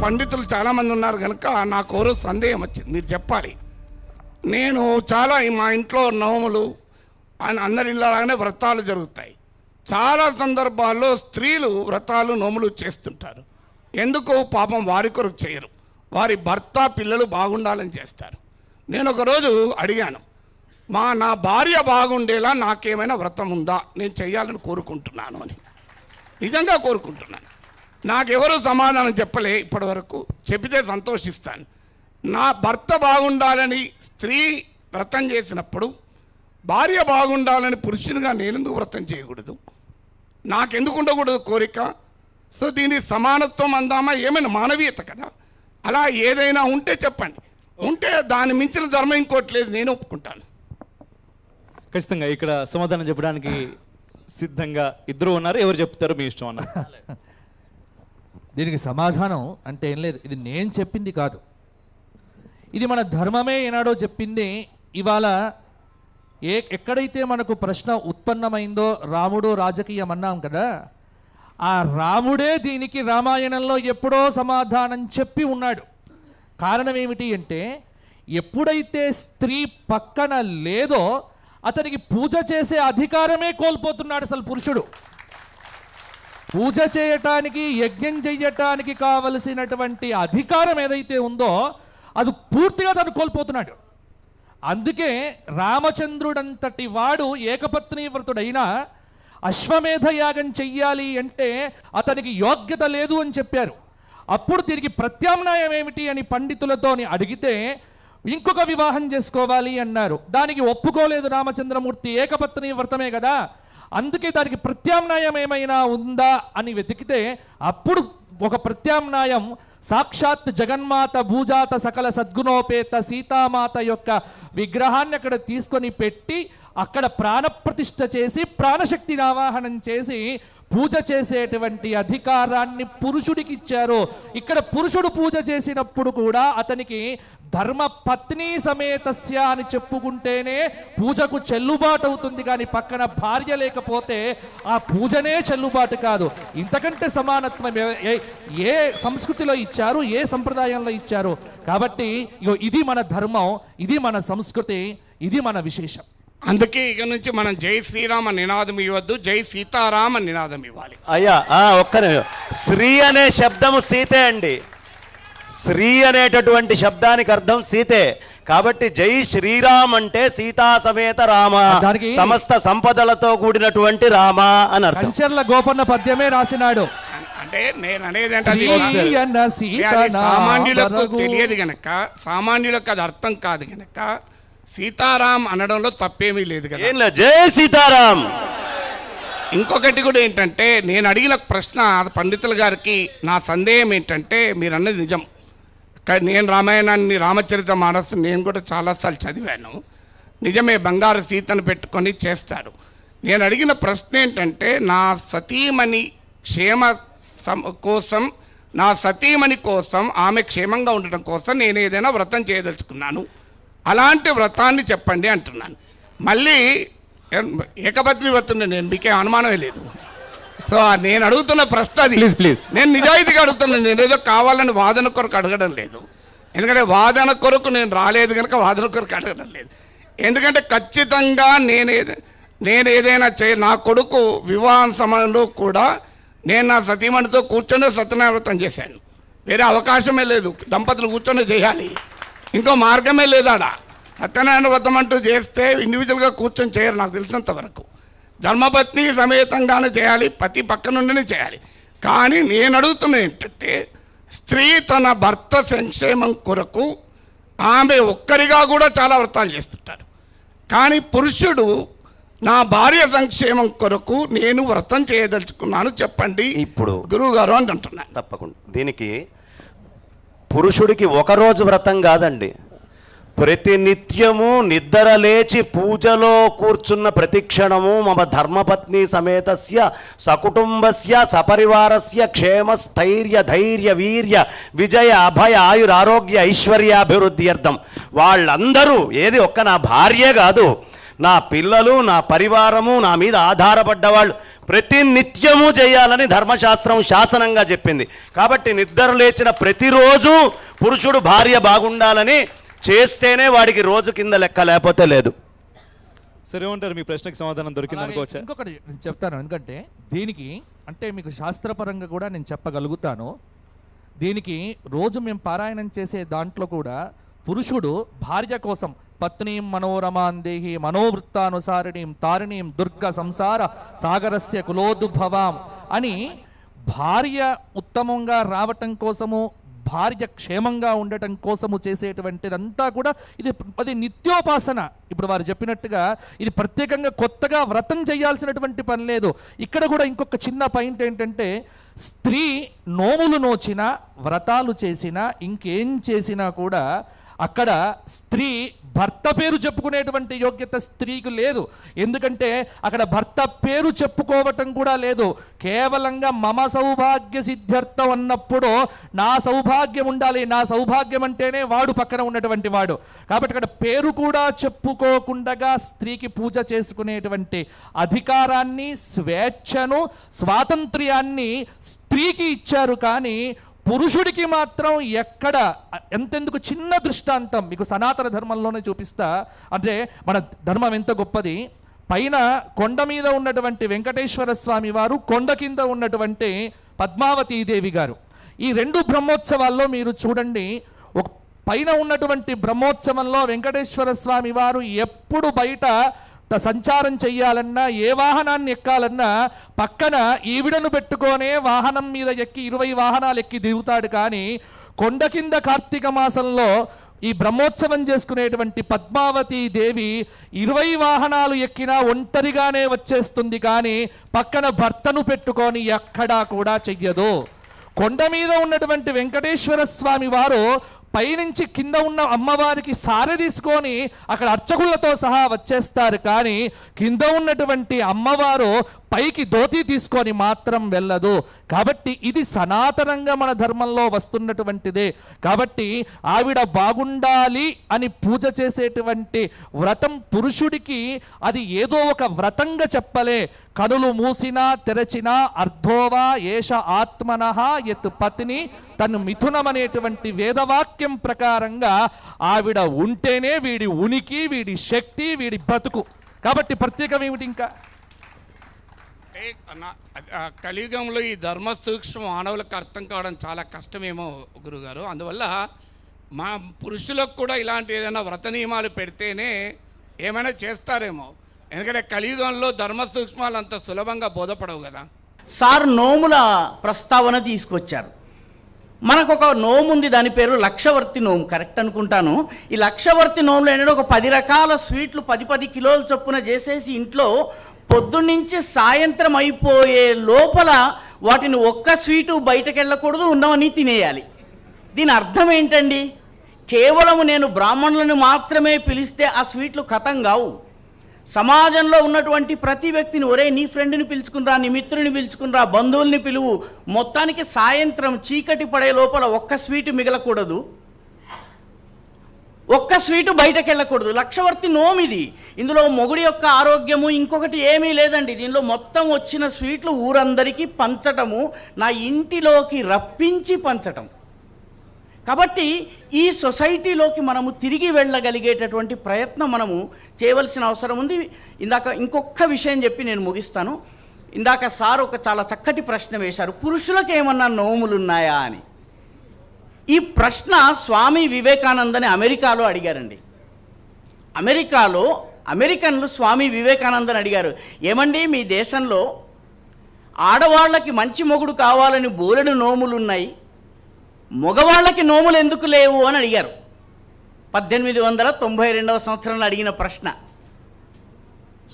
పండితులు చాలామంది ఉన్నారు కనుక నాకు ఓరో సందేహం వచ్చింది, మీరు చెప్పాలి. నేను చాలా మా ఇంట్లో నోములు అందరి ఇళ్ళలాగానే వ్రతాలు జరుగుతాయి. చాలా సందర్భాల్లో స్త్రీలు వ్రతాలు నోములు చేస్తుంటారు. ఎందుకు? పాపం వారి కొరకు చేయరు, వారి భర్త పిల్లలు బాగుండాలని చేస్తారు. నేను ఒకరోజు అడిగాను, నా భార్య బాగుండేలా నాకేమైనా వ్రతం ఉందా, నేను చేయాలని కోరుకుంటున్నాను అని. నిజంగా కోరుకుంటున్నాను. నాకెవరూ సమాధానం చెప్పలే ఇప్పటి వరకు. చెబితే సంతోషిస్తాను. నా భర్త బాగుండాలని స్త్రీ వ్రతం చేసినప్పుడు భార్య బాగుండాలని పురుషునిగా నేనెందుకు వ్రతం చేయకూడదు? నాకెందుకు ఉండకూడదు కోరిక? సో దీని సమానత్వం అందామా? ఏమైనా మానవీయత కదా. అలా ఏదైనా ఉంటే చెప్పండి. ఉంటే దాన్ని మించిన ధర్మం ఇంకోటి లేదు, నేను ఒప్పుకుంటాను. ఖచ్చితంగా ఇక్కడ సమాధానం చెప్పడానికి సిద్ధంగా ఇద్దరు ఉన్నారు. ఎవరు చెప్తారో మీ ఇష్టం అన్న. దీనికి సమాధానం అంటే ఏం లేదు, ఇది నేను చెప్పింది కాదు, ఇది మన ధర్మమే ఏనాడో చెప్పింది. ఇవాళ ఎక్కడైతే మనకు ప్రశ్న ఉత్పన్నమైందో రాముడు రాజకీయం అన్నాం కదా, ఆ రాముడే దీనికి రామాయణంలో ఎప్పుడో సమాధానం చెప్పి ఉన్నాడు. కారణం ఏమిటి అంటే, ఎప్పుడైతే స్త్రీ పక్కన లేదో అతనికి పూజ చేసే అధికారమే కోల్పోతున్నాడు. అసలు పురుషుడు పూజ చేయటానికి, యజ్ఞం చెయ్యటానికి కావలసినటువంటి అధికారం ఏదైతే ఉందో అది పూర్తిగా తను కోల్పోతున్నాడు. అందుకే రామచంద్రుడంతటి వాడు ఏకపత్ని వ్రతుడైనా అశ్వమేధ యాగం చెయ్యాలి అంటే అతనికి యోగ్యత లేదు అని చెప్పారు. అప్పుడు తిరిగి ప్రత్యామ్నాయం ఏమిటి అని పండితులతోని అడిగితే ఇంకొక వివాహం చేసుకోవాలి అన్నారు. దానికి ఒప్పుకోలేదు రామచంద్రమూర్తి. ఏకపత్ని వ్రతమే కదా, అందుకే దానికి ప్రత్యామ్నాయం ఏమైనా ఉందా అని వెతికితే అప్పుడు ఒక ప్రత్యామ్నాయం సాక్షాత్ జగన్మాత భూజాత సకల సద్గుణోపేత సీతామాత యొక్క విగ్రహాన్ని అక్కడ తీసుకొని పెట్టి అక్కడ ప్రాణప్రతిష్ఠ చేసి ప్రాణశక్తిని ఆవాహనం చేసి పూజ చేసేటువంటి అధికారాన్ని పురుషుడికి ఇచ్చారు. ఇక్కడ పురుషుడు పూజ చేసినప్పుడు కూడా అతనికి ధర్మ పత్ని సమేతస్య అని చెప్పుకుంటేనే పూజకు చెల్లుబాటు అవుతుంది, కానీ పక్కన భార్య లేకపోతే ఆ పూజనే చెల్లుబాటు కాదు. ఇంతకంటే సమానత్వం ఏ సంస్కృతిలో ఇచ్చారు, ఏ సంప్రదాయంలో ఇచ్చారు? కాబట్టి ఇది మన ధర్మం, ఇది మన సంస్కృతి, ఇది మన విశేషం. అందుకే ఇక నుంచి మనం జై శ్రీరామ నినాదం ఇవ్వద్దు, జై సీతారామ నినాదం ఇవ్వాలి. అయ్యా ఒక్క నిమిషం. శ్రీ అనే శబ్దము సీతే అండి. శ్రీ అనేటటువంటి శబ్దానికి అర్థం సీతే. కాబట్టి జై శ్రీరామ్ అంటే సీతా సమేత రామ, సమస్త సంపదలతో కూడినటువంటి రామ అని అర్థం. కంచర్ల గోపన్న పద్యమే రాసినాడు. అంటే నేను అనేది సామాన్యులకు తెలియదు గనక, సామాన్యులకు అది అర్థం కాదు గనక సీతారాం అనడంలో తప్పేమీ లేదు కదా. జై సీతారాం. ఇంకొకటి కూడా ఏంటంటే, నేను అడిగిన ప్రశ్న పండితుల గారికి నా సందేహం ఏంటంటే, మీరు అన్నది నిజం. నేను రామాయణాన్ని రామచరిత మానస్ నేను కూడా చాలాసార్లు చదివాను. నిజమే, బంగారు సీతను పెట్టుకొని చేస్తాడు. నేను అడిగిన ప్రశ్న ఏంటంటే, నా సతీమణి కోసం ఆమె క్షేమంగా ఉండటం కోసం నేను ఏదైనా వ్రతం చేయదలుచుకున్నాను, అలాంటి వ్రతాన్ని చెప్పండి అంటున్నాను. మళ్ళీ ఏకపత్ని వ్రతం నేను మీకే అనుమానమే లేదు. సో నేను అడుగుతున్న ప్రశ్న అది. ప్లీజ్ నేను నిజాయితీగా అడుగుతున్నాను. నేను ఏదో కావాలని వాదన కొరకు అడగడం లేదు. ఎందుకంటే వాదన కొరకు నేను రాలేదు కనుక వాదన కొరకు అడగడం లేదు. ఎందుకంటే ఖచ్చితంగా నేను ఏదైనా నా కొడుకు వివాహం సమయంలో కూడా నేను నా సతీమణితో కూర్చొని సత్యనారాయణ వ్రతం చేశాను. వేరే అవకాశమే లేదు, దంపతులు కూర్చొని చేయాలి, ఇంకో మార్గమే లేదాడా. సత్యనారాయణ వ్రతం అంటూ చేస్తే ఇండివిజువల్గా కూర్చొని చేయరు నాకు తెలిసినంత వరకు. ధర్మపత్ని సమేతంగానే చేయాలి, పతి పక్క నుండినే చేయాలి. కానీ నేను అడుగుతున్నది ఏంటంటే, స్త్రీ తన భర్త సంక్షేమం కొరకు ఆమె ఒక్కరిగా కూడా చాలా వ్రతాలు చేస్తుంటారు. కానీ పురుషుడు నా భార్య సంక్షేమం కొరకు నేను వ్రతం చేయదలుచుకున్నాను చెప్పండి ఇప్పుడు గురువు గారు అని అంటున్నాను. తప్పకుండా దీనికి పురుషుడికి ఒకరోజు వ్రతం కాదండి, ప్రతినిత్యము నిద్ర లేచి పూజలో కూర్చున్న ప్రతిక్షణము మమ ధర్మపత్ని సమేతస్య సకుటుంబస్య సపరివారస్య క్షేమ స్థైర్య ధైర్య వీర్య విజయ అభయ ఆయురారోగ్య ఐశ్వర్యాభివృద్ధి అర్థం. వాళ్ళందరూ ఏది ఒక్క నా భార్యే కాదు, నా పిల్లలు, నా పరివారము, నా మీద ఆధారపడ్డ వాళ్ళు ప్రతి నిత్యము చేయాలని ధర్మశాస్త్రం శాసనంగా చెప్పింది. కాబట్టి నిద్ర లేచిన ప్రతిరోజు పురుషుడు భార్య బాగుండాలని చేస్తేనే వాడికి రోజు కింద లెక్క, లేకపోతే లేదు. సరే ఏమంటారు, మీ ప్రశ్నకు సమాధానం దొరికింది అలాగే అనుకోవచ్చా? ఇంకొకటి నేను చెప్తాను, ఎందుకంటే దీనికి అంటే మీకు శాస్త్రపరంగా కూడా నేను చెప్పగలుగుతాను. దీనికి రోజు మేము పారాయణం చేసే దాంట్లో కూడా పురుషుడు భార్య కోసం పత్నీం మనోరమాందేహి మనోవృత్తానుసారిణీం తారిణీం దుర్గ సంసార సాగరస్య కులోద్భవాం అని భార్య ఉత్తమంగా రావటం కోసము, భార్య క్షేమంగా ఉండటం కోసము చేసేటువంటిదంతా కూడా అది నిత్యోపాసన. ఇప్పుడు వారు చెప్పినట్టుగా ఇది ప్రత్యేకంగా కొత్తగా వ్రతం చేయాల్సినటువంటి పని లేదు. ఇక్కడ కూడా ఇంకొక చిన్న పాయింట్ ఏంటంటే, స్త్రీ నోములు నోచినా, వ్రతాలు చేసినా, ఇంకేం చేసినా కూడా అక్కడ స్త్రీ భర్త పేరు చెప్పుకునేటువంటి యోగ్యత స్త్రీకి లేదు. ఎందుకంటే అక్కడ భర్త పేరు చెప్పుకోవటం కూడా లేదు. కేవలంగా మమ సౌభాగ్య సిద్ధ్యర్థం అన్నప్పుడు నా సౌభాగ్యం ఉండాలి, నా సౌభాగ్యం అంటేనే వాడు పక్కన ఉన్నటువంటి వాడు. కాబట్టి అక్కడ పేరు కూడా చెప్పుకోకుండా స్త్రీకి పూజ చేసుకునేటువంటి అధికారాన్ని, స్వేచ్ఛను, స్వాతంత్ర్యాన్ని స్త్రీకి ఇచ్చారు. కానీ పురుషుడికి మాత్రం ఎక్కడ, ఎంతెందుకు చిన్న దృష్టాంతం మీకు సనాతన ధర్మంలోనే చూపిస్తా. అంటే మన ధర్మం ఎంత గొప్పది. పైన కొండ మీద ఉన్నటువంటి వెంకటేశ్వర స్వామి వారు, కొండ కింద ఉన్నటువంటి పద్మావతీదేవి గారు, ఈ రెండు బ్రహ్మోత్సవాల్లో మీరు చూడండి. ఒక పైన ఉన్నటువంటి బ్రహ్మోత్సవంలో వెంకటేశ్వర స్వామి వారు ఎప్పుడు బయట సంచారం చెయ్యాలన్నా, ఏ వాహనాన్ని ఎక్కాలన్నా పక్కన ఈవిడను పెట్టుకొనే వాహనం మీద ఎక్కి 20 వాహనాలు ఎక్కి దిగుతాడు. కానీ కొండ కింద కార్తీక మాసంలో ఈ బ్రహ్మోత్సవం చేసుకునేటువంటి పద్మావతీ దేవి 20 వాహనాలు ఎక్కినా ఒంటరిగానే వచ్చేస్తుంది. కానీ పక్కన భర్తను పెట్టుకొని ఎక్కడా కూడా చెయ్యదు. కొండ మీద ఉన్నటువంటి వెంకటేశ్వర స్వామి వారు పైనుంచి కింద ఉన్న అమ్మవారికి సారె తీసుకొని అక్కడ అర్చకులతో సహా వచ్చేస్తారు. కానీ కింద ఉన్నటువంటి అమ్మవారు పైకి ధోతి తీసుకొని మాత్రం వెళ్ళదు. కాబట్టి ఇది సనాతనంగా మన ధర్మంలో వస్తున్నటువంటిదే. కాబట్టి ఆవిడ బాగుండాలి అని పూజ చేసేటువంటి వ్రతం పురుషుడికి అది ఏదో ఒక వ్రతంగా చెప్పలే. కనులు మూసినా తెరచినా అర్ధోవా ఏష ఆత్మనః యత్ పత్ని తను మిథునమనేటువంటి వేదవాక్యం ప్రకారంగా ఆవిడ ఉంటేనే వీడి ఉనికి, వీడి శక్తి, వీడి బ్రతుకు. కాబట్టి ప్రత్యేకం ఏమిటి ఇంకా? కలియుగంలో ఈ ధర్మ సూక్ష్మ మానవులకు అర్థం కావడం చాలా కష్టమేమో గురుగారు. అందువల్ల మా పురుషులకు కూడా ఇలాంటి ఏదైనా వ్రత నియమాలు పెడితేనే ఏమైనా చేస్తారేమో. ఎందుకంటే కలియుగంలో ధర్మ సూక్ష్మాలు అంత సులభంగా బోధపడవు కదా. సార్ నోముల ప్రస్తావన తీసుకొచ్చారు. మనకు ఒక నోము ఉంది, దాని పేరు లక్షవర్తి నోము, కరెక్ట్ అనుకుంటాను. ఈ లక్షవర్తి నోములు ఏంటంటే ఒక 10 రకాల స్వీట్లు 10 కిలోల చొప్పున చేసేసి ఇంట్లో పొద్దున్నుంచి సాయంత్రం అయిపోయే లోపల వాటిని ఒక్క స్వీటు బయటకు వెళ్ళకూడదు, ఉన్నవన్నీ తినేయాలి. దీని అర్థం ఏంటండి? కేవలం నేను బ్రాహ్మణులను మాత్రమే పిలిస్తే ఆ స్వీట్లు ఖతం కావు. సమాజంలో ఉన్నటువంటి ప్రతి వ్యక్తిని, ఒరే నీ ఫ్రెండ్ని పిలుచుకునిరా, నీ మిత్రుని పిలుచుకునిరా, బంధువుల్ని పిలువు, మొత్తానికి సాయంత్రం చీకటి పడే లోపల ఒక్క స్వీటు మిగలకూడదు, ఒక్క స్వీటు బయటకు వెళ్ళకూడదు. లక్షవర్తి నోమిది. ఇందులో మొగుడి యొక్క ఆరోగ్యము ఇంకొకటి ఏమీ లేదండి. దీనిలో మొత్తం వచ్చిన స్వీట్లు ఊరందరికీ పంచటము, నా ఇంటిలోకి రప్పించి పంచటం. కాబట్టి ఈ సొసైటీలోకి మనము తిరిగి వెళ్ళగలిగేటటువంటి ప్రయత్నం మనము చేయవలసిన అవసరం ఉంది. ఇందాక ఇంకొక విషయం చెప్పి నేను ముగిస్తాను. ఇందాక సార్ ఒక చాలా చక్కటి ప్రశ్న వేశారు, పురుషులకు ఏమన్నా నోములు ఉన్నాయా అని. ఈ ప్రశ్న స్వామి వివేకానందని అమెరికాలో అడిగారండి. అమెరికాలో అమెరికన్లు స్వామి వివేకానందని అడిగారు, ఏమండి మీ దేశంలో ఆడవాళ్ళకి మంచి మొగుడు కావాలని బోలెడు నోములు ఉన్నాయి, మగవాళ్ళకి నోములు ఎందుకు లేవు అని అడిగారు. 1892వ సంవత్సరంలో అడిగిన ప్రశ్న.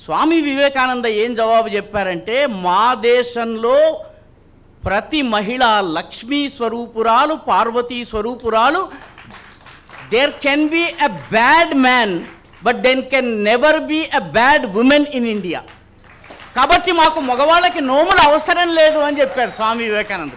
స్వామి వివేకానంద ఏం జవాబు చెప్పారంటే, మా దేశంలో ప్రతి మహిళ లక్ష్మీ స్వరూపురాలు, పార్వతీ స్వరూపురాలు. There can be a bad man but then can never be a bad woman in India. కాబట్టి మాకు మగవాళ్ళకి నోములు అవసరం లేదు అని చెప్పారు స్వామి వివేకానంద.